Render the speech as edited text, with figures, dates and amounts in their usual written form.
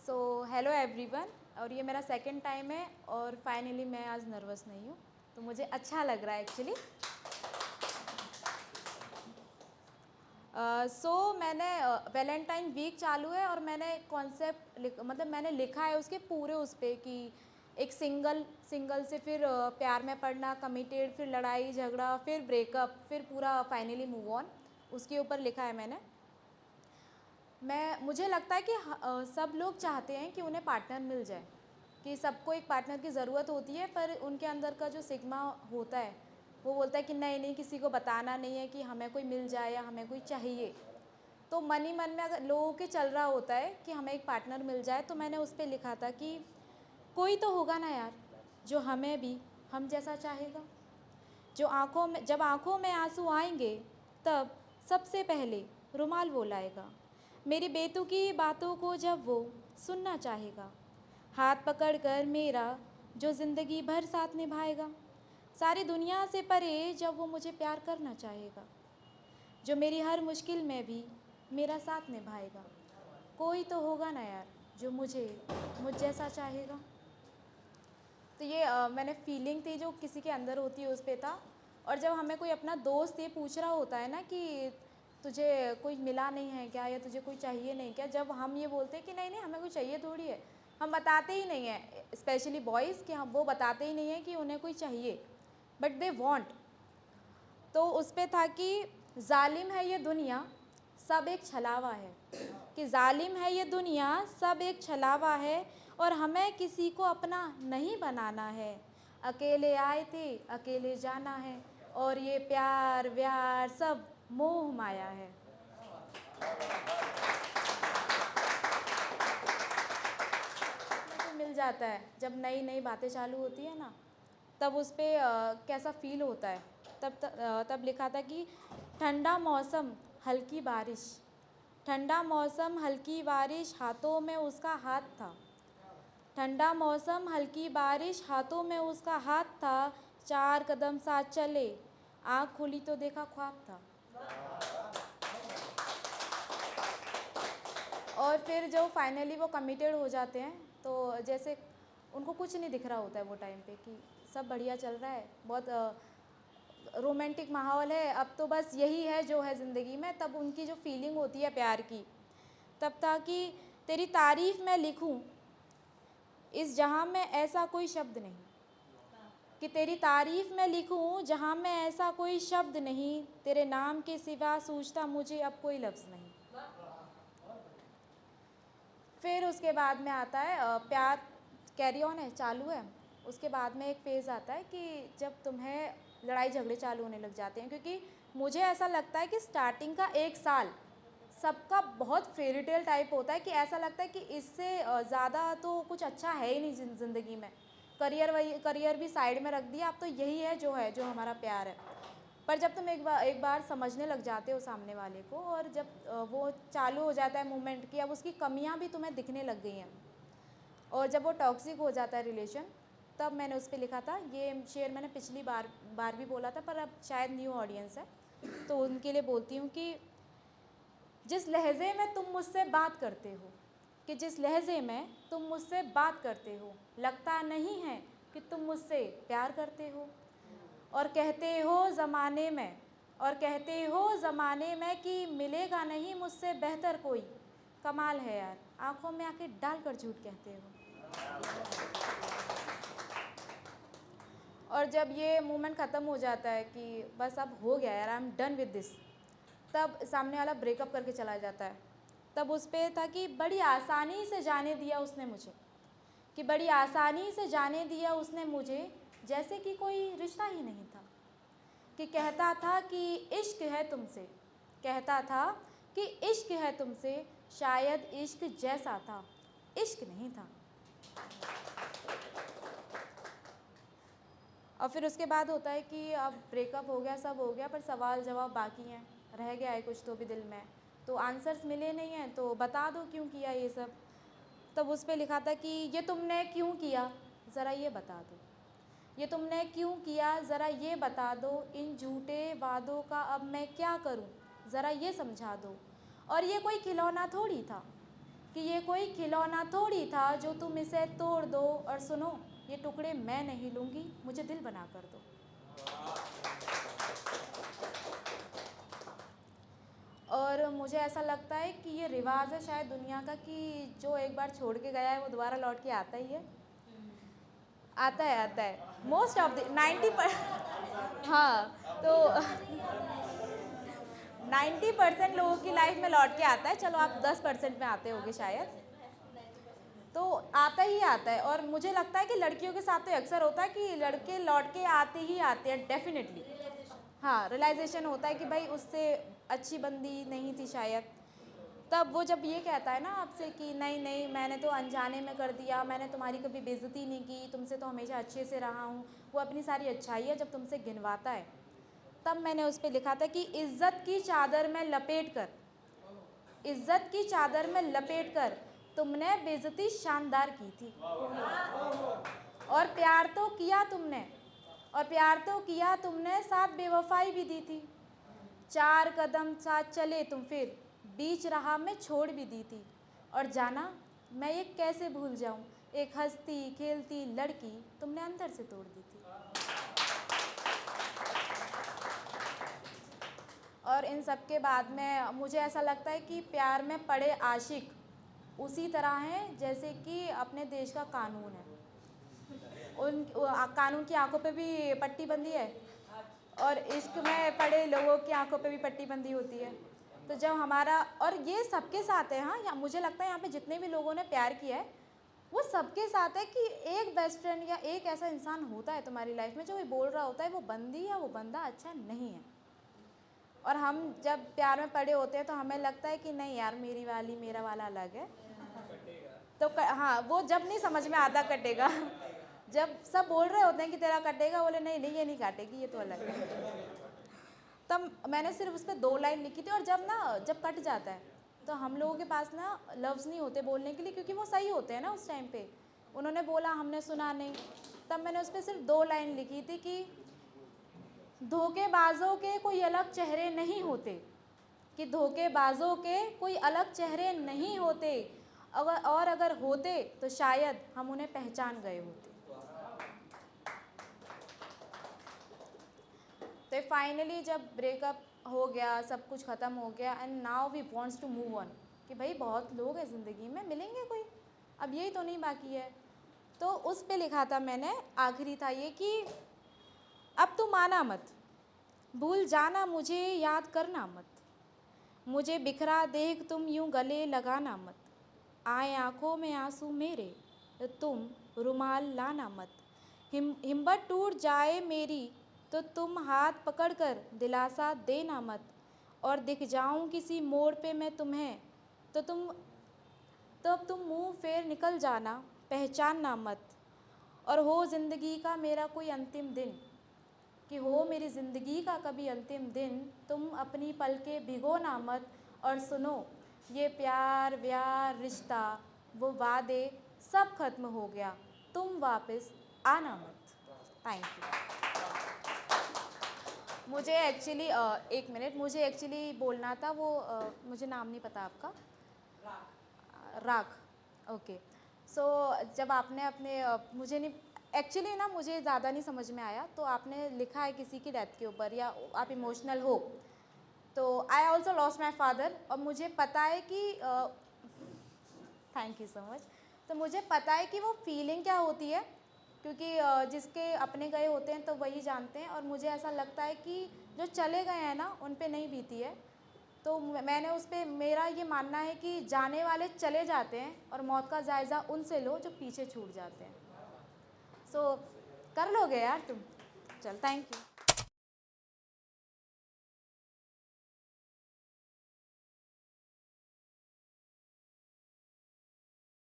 So hello everyone. और ये मेरा सेकंड टाइम है और फाइनली मैं आज नर्वस नहीं हूँ, तो मुझे अच्छा लग रहा है एक्चुअली। मैंने वैलेंटाइन वीक चालू है और मैंने कॉन्सेप्ट मतलब मैंने लिखा है उसके पूरे उस पे कि एक सिंगल से फिर प्यार में पड़ना, कमिटेड, फिर लड़ाई झगड़ा, फिर ब्रेकअप, फिर पूरा फाइनली मूव ऑन, उसके ऊपर लिखा है मैंने। मुझे लगता है कि सब लोग चाहते हैं कि उन्हें पार्टनर मिल जाए, कि सबको एक पार्टनर की ज़रूरत होती है, पर उनके अंदर का जो सिग्मा होता है वो बोलता है कि नहीं नहीं, किसी को बताना नहीं है कि हमें कोई मिल जाए या हमें कोई चाहिए। तो मन ही मन में अगर लोगों के चल रहा होता है कि हमें एक पार्टनर मिल जाए, तो मैंने उस पर लिखा था कि कोई तो होगा ना यार जो हमें भी हम जैसा चाहेगा। जब आँखों में आंसू आएंगे तब सबसे पहले रुमाल वो लाएगा। मेरी बेतुकी बातों को जब वो सुनना चाहेगा, हाथ पकड़कर मेरा जो ज़िंदगी भर साथ निभाएगा। सारी दुनिया से परे जब वो मुझे प्यार करना चाहेगा, जो मेरी हर मुश्किल में भी मेरा साथ निभाएगा। कोई तो होगा ना यार जो मुझ जैसा चाहेगा। तो ये मैंने फीलिंग थी जो किसी के अंदर होती है उस पे था। और जब हमें कोई अपना दोस्त ये पूछ रहा होता है ना कि तुझे कोई मिला नहीं है क्या, या तुझे कोई चाहिए नहीं क्या, जब हम ये बोलते हैं कि नहीं नहीं हमें कोई चाहिए थोड़ी है, हम बताते ही नहीं हैं, स्पेशली बॉयज़, कि हम वो बताते ही नहीं हैं कि उन्हें कोई चाहिए, बट दे वांट। तो उस पे था कि जालिम है ये दुनिया सब एक छलावा है, कि जालिम है ये दुनिया सब एक छलावा है, और हमें किसी को अपना नहीं बनाना है। अकेले आए थे अकेले जाना है, और ये प्यार व्यार सब मोह माया है। मिल जाता है जब नई नई बातें चालू होती है ना, तब उस पर कैसा फील होता है। तब लिखा था कि ठंडा मौसम हल्की बारिश, ठंडा मौसम हल्की बारिश हाथों में उसका हाथ था, ठंडा मौसम हल्की बारिश हाथों में उसका हाथ था। 4 कदम साथ चले, आँख खुली तो देखा ख्वाब था। और फिर जो फाइनली वो कमिटेड हो जाते हैं, तो जैसे उनको कुछ नहीं दिख रहा होता है वो टाइम पे, कि सब बढ़िया चल रहा है, बहुत रोमांटिक माहौल है, अब तो बस यही है जो है ज़िंदगी में। तब उनकी जो फीलिंग होती है प्यार की, तब था कि तेरी तारीफ़ मैं लिखूं इस जहां में ऐसा कोई शब्द नहीं, कि तेरी तारीफ़ मैं लिखूं जहां में ऐसा कोई शब्द नहीं, तेरे नाम के सिवा सूझता मुझे अब कोई लफ्ज़ नहीं। फिर उसके बाद में आता है प्यार कैरी ऑन है, चालू है। उसके बाद में एक फ़ेज़ आता है कि जब तुम्हें लड़ाई झगड़े चालू होने लग जाते हैं, क्योंकि मुझे ऐसा लगता है कि स्टार्टिंग का 1 साल सबका बहुत फेरी टेल टाइप होता है, कि ऐसा लगता है कि इससे ज़्यादा तो कुछ अच्छा है ही नहीं ज़िंदगी में। करियर भी साइड में रख दिया, अब तो यही है जो हमारा प्यार है। पर जब तुम एक बार समझने लग जाते हो सामने वाले को, और जब वो चालू हो जाता है मूवमेंट की, अब उसकी कमियां भी तुम्हें दिखने लग गई हैं, और जब वो टॉक्सिक हो जाता है रिलेशन, तब मैंने उस पर लिखा था। ये शेयर मैंने पिछली बार भी बोला था, पर अब शायद न्यू ऑडियंस है तो उनके लिए बोलती हूँ कि जिस लहजे में तुम मुझसे बात करते हो, कि जिस लहजे में तुम मुझसे बात करते हो, लगता नहीं है कि तुम मुझसे प्यार करते हो। और कहते हो ज़माने में कि मिलेगा नहीं मुझसे बेहतर कोई। कमाल है यार, आंखों में आंखें डालकर झूठ कहते हो। और जब ये मोमेंट ख़त्म हो जाता है कि बस अब हो गया यार, I am done with this, तब सामने वाला ब्रेकअप करके चला जाता है। तब उस पर था कि बड़ी आसानी से जाने दिया उसने मुझे, कि बड़ी आसानी से जाने दिया उसने मुझे, जैसे कि कोई रिश्ता ही नहीं था। कि कहता था कि इश्क है तुमसे, कहता था कि इश्क है तुमसे, शायद इश्क जैसा था, इश्क नहीं था। और फिर उसके बाद होता है कि अब ब्रेकअप हो गया, सब हो गया, पर सवाल जवाब बाकी हैं, रह गया है कुछ तो भी दिल में, तो आंसर्स मिले नहीं हैं, तो बता दो क्यों किया ये सब। तब उस पर लिखा था कि ये तुमने क्यों किया ज़रा ये बता दो, ये तुमने क्यों किया ज़रा ये बता दो, इन झूठे वादों का अब मैं क्या करूं ज़रा ये समझा दो। और ये कोई खिलौना थोड़ी था कि ये कोई खिलौना थोड़ी था जो तुम इसे तोड़ दो, और सुनो ये टुकड़े मैं नहीं लूँगी, मुझे दिल बना कर दो। और मुझे ऐसा लगता है कि ये रिवाज है शायद दुनिया का कि जो एक बार छोड़ के गया है वो दोबारा लौट के आता ही है। आता है मोस्ट ऑफ द 90 हाँ, तो 90% लोगों की लाइफ में लौट के आता है। चलो आप 10% में आते होगे शायद, तो आता ही आता है। और मुझे लगता है कि लड़कियों के साथ तो अक्सर होता है कि लड़के लौट के आते ही आते हैं डेफिनेटली। हाँ, रियलाइजेशन होता है कि भाई उससे अच्छी बंदी नहीं थी शायद। तब वो जब ये कहता है ना आपसे कि नहीं नहीं मैंने तो अनजाने में कर दिया, मैंने तुम्हारी कभी बेइज्जती नहीं की, तुमसे तो हमेशा अच्छे से रहा हूँ, वो अपनी सारी अच्छाइयाँ जब तुमसे गिनवाता है, तब मैंने उस पर लिखा था कि इज़्ज़त की चादर में लपेट कर, इज़्ज़त की चादर में लपेट कर तुमने बेइज्जती शानदार की थी। और प्यार तो किया तुमने, और प्यार तो किया तुमने, साथ बेवफाई भी दी थी। 4 कदम साथ चले तुम फिर, बीच राह में छोड़ भी दी थी। और जाना मैं ये कैसे भूल जाऊं, एक हंसती खेलती लड़की तुमने अंदर से तोड़ दी थी। और इन सब के बाद में मुझे ऐसा लगता है कि प्यार में पड़े आशिक उसी तरह हैं जैसे कि अपने देश का कानून है। उन कानून की आंखों पे भी पट्टी बंधी है, और इश्क में पड़े लोगों की आंखों पे भी पट्टी बंधी होती है। तो जब हमारा, और ये सबके साथ है, हाँ, मुझे लगता है यहाँ पे जितने भी लोगों ने प्यार किया है वो सबके साथ है कि एक बेस्ट फ्रेंड या एक ऐसा इंसान होता है तुम्हारी लाइफ में जो बोल रहा होता है वो बंदी या वो बंदा अच्छा नहीं है। और हम जब प्यार में पड़े होते हैं तो हमें लगता है कि नहीं यार मेरी वाली मेरा वाला अलग है। तो हाँ, वो जब नहीं समझ में आता कटेगा जब सब बोल रहे होते हैं कि तेरा कटेगा, बोले नहीं नहीं ये नहीं काटेगी, ये तो अलग है। तब मैंने सिर्फ उस पर 2 लाइन लिखी थी। और जब कट जाता है तो हम लोगों के पास ना लफ्ज़ नहीं होते बोलने के लिए, क्योंकि वो सही होते हैं ना उस टाइम पे। उन्होंने बोला हमने सुना नहीं, तब मैंने उस पर सिर्फ 2 लाइन लिखी थी कि धोखेबाजों के कोई अलग चेहरे नहीं होते, कि धोखेबाजों के कोई अलग चेहरे नहीं होते, अगर होते तो शायद हम उन्हें पहचान गए होते। तो फाइनली जब ब्रेकअप हो गया, सब कुछ ख़त्म हो गया, and now we wants to move on, कि भाई बहुत लोग हैं ज़िंदगी में, मिलेंगे कोई, अब यही तो नहीं बाकी है। तो उस पे लिखा था मैंने, आखिरी था ये कि अब तुम आना मत, भूल जाना मुझे, याद करना मत, मुझे बिखरा देख तुम यूं गले लगाना मत, आए आँखों में आंसू मेरे तुम रुमाल लाना मत, हिम्मत टूट जाए मेरी तो तुम हाथ पकड़कर दिलासा देना मत, और दिख जाऊं किसी मोड़ पे मैं तुम्हें तो अब तुम मुंह फेर निकल जाना, पहचानना मत, और हो ज़िंदगी का मेरा कोई अंतिम दिन, कि हो मेरी ज़िंदगी का कभी अंतिम दिन, तुम अपनी पलकें भिगोना मत, और सुनो ये प्यार व्यार रिश्ता वो वादे सब खत्म हो गया, तुम वापस आना मत। Thank you. मुझे एक्चुअली 1 मिनट, मुझे एक्चुअली बोलना था वो मुझे नाम नहीं पता आपका। राख। ओके। सो जब आपने अपने मुझे नहीं एक्चुअली ना, मुझे ज़्यादा नहीं समझ में आया, तो आपने लिखा है किसी की डेथ के ऊपर या आप इमोशनल हो, तो I also lost my father, और मुझे पता है कि थैंक यू सो मच। तो मुझे पता है कि वो फीलिंग क्या होती है, क्योंकि जिसके अपने गए होते हैं तो वही जानते हैं। और मुझे ऐसा लगता है कि जो चले गए हैं ना उन पे नहीं बीती है, तो मैंने उस पर, मेरा ये मानना है कि जाने वाले चले जाते हैं और मौत का जायज़ा उनसे लो जो पीछे छूट जाते हैं। सो कर लोगे यार तुम। चल, थैंक यू।